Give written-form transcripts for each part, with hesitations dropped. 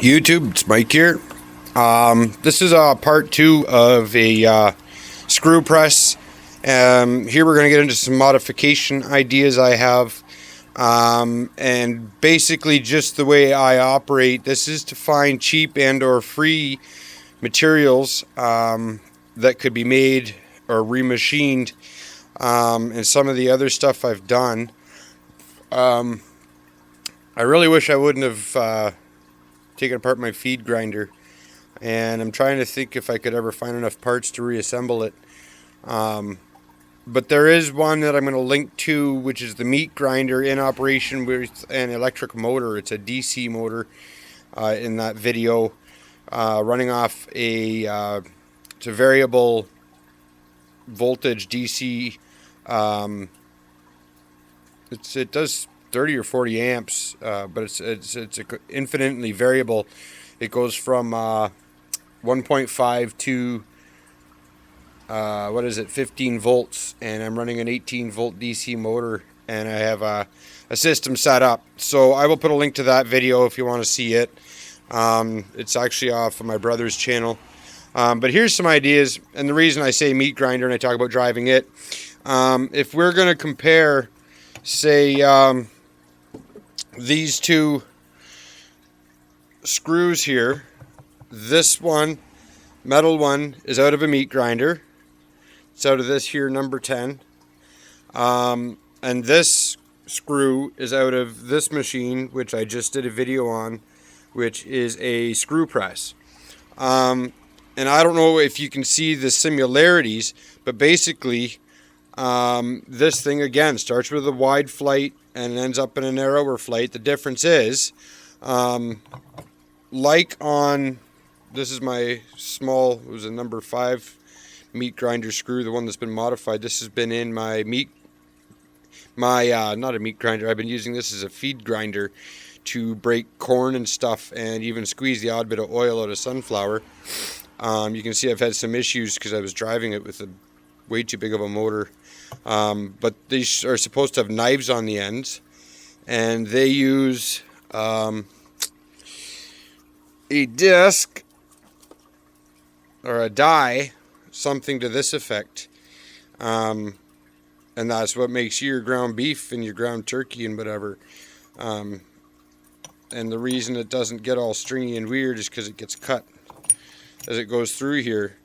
YouTube, it's Mike here. This is part 2 of a screw press. Here we're going to get into some modification ideas I have. And basically just the way I operate, this is to find cheap and or free materials that could be made or remachined. And some of the other stuff I've done. I really wish I wouldn't have taken apart my feed grinder, and I'm trying to think if I could ever find enough parts to reassemble it. But there is one that I'm going to link to, which is the meat grinder in operation with an electric motor. It's a DC motor in that video, running off it's a variable voltage DC. It does 30 or 40 amps, but it's infinitely variable. It goes from 1.5 to 15 volts, and I'm running an 18 volt DC motor, and I have a system set up. So I will put a link to that video if you want to see it. It's actually off of my brother's channel. But here's some ideas, and the reason I say meat grinder and I talk about driving it, if we're going to compare, say, these two screws here, this one, metal one, is out of a meat grinder. It's out of this here, number 10. And this screw is out of this machine, which I just did a video on, which is a screw press. And I don't know if you can see the similarities, but basically, this thing again starts with a wide flight and ends up in a narrower flight. The difference is, like on, this is my small, it was a number 5 meat grinder screw, the one that's been modified. This has been in my not a meat grinder, I've been using this as a feed grinder to break corn and stuff, and even squeeze the odd bit of oil out of sunflower. You can see I've had some issues because I was driving it with a way too big of a motor. But these are supposed to have knives on the ends, and they use a disc or a die, something to this effect, and that's what makes your ground beef and your ground turkey and whatever. And the reason it doesn't get all stringy and weird is because it gets cut as it goes through here.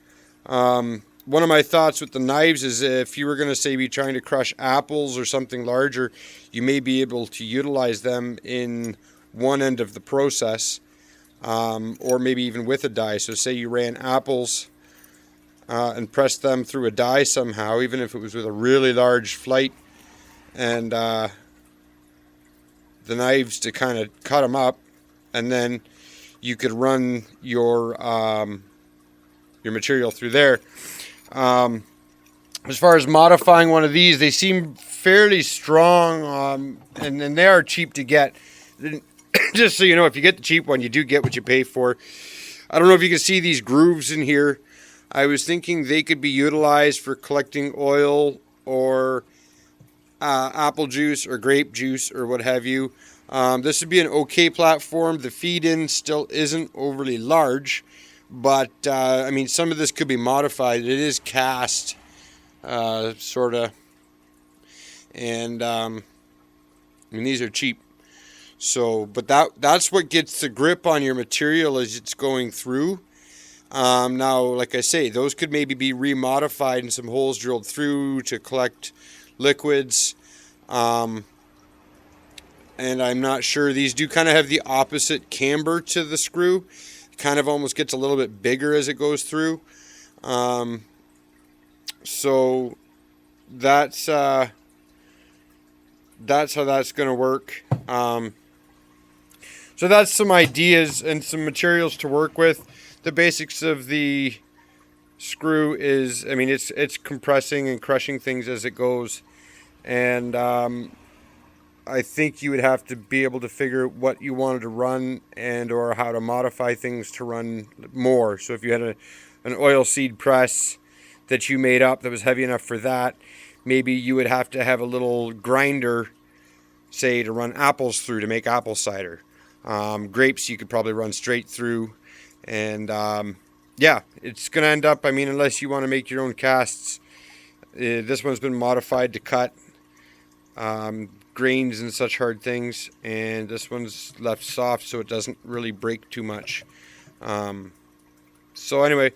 One of my thoughts with the knives is if you were going to, say, be trying to crush apples or something larger, you may be able to utilize them in one end of the process, or maybe even with a die. So say you ran apples and pressed them through a die somehow, even if it was with a really large flight, and the knives to kind of cut them up, and then you could run your material through there. As far as modifying one of these, they seem fairly strong, and they are cheap to get. Just so you know, if you get the cheap one, you do get what you pay for. I don't know if you can see these grooves in here. I was thinking they could be utilized for collecting oil or apple juice or grape juice or what have you. This would be an okay platform. The feed-in still isn't overly large, but I mean, some of this could be modified. It is cast, sort of, and I mean, these are cheap. So, but that's what gets the grip on your material as it's going through. Now, like I say, those could maybe be remodified and some holes drilled through to collect liquids. And I'm not sure. These do kind of have the opposite camber to the screw. It kind of almost gets a little bit bigger as it goes through. So that's how that's going to work. So that's some ideas and some materials to work with. The basics of the screw is, I mean, it's compressing and crushing things as it goes, and I think you would have to be able to figure what you wanted to run and or how to modify things to run more. So if you had an oil seed press that you made up that was heavy enough for that, maybe you would have to have a little grinder, say, to run apples through to make apple cider. Grapes you could probably run straight through, and yeah, it's gonna end up, I mean, unless you want to make your own casts, this one's been modified to cut grains and such hard things, and this one's left soft so it doesn't really break too much. So anyway,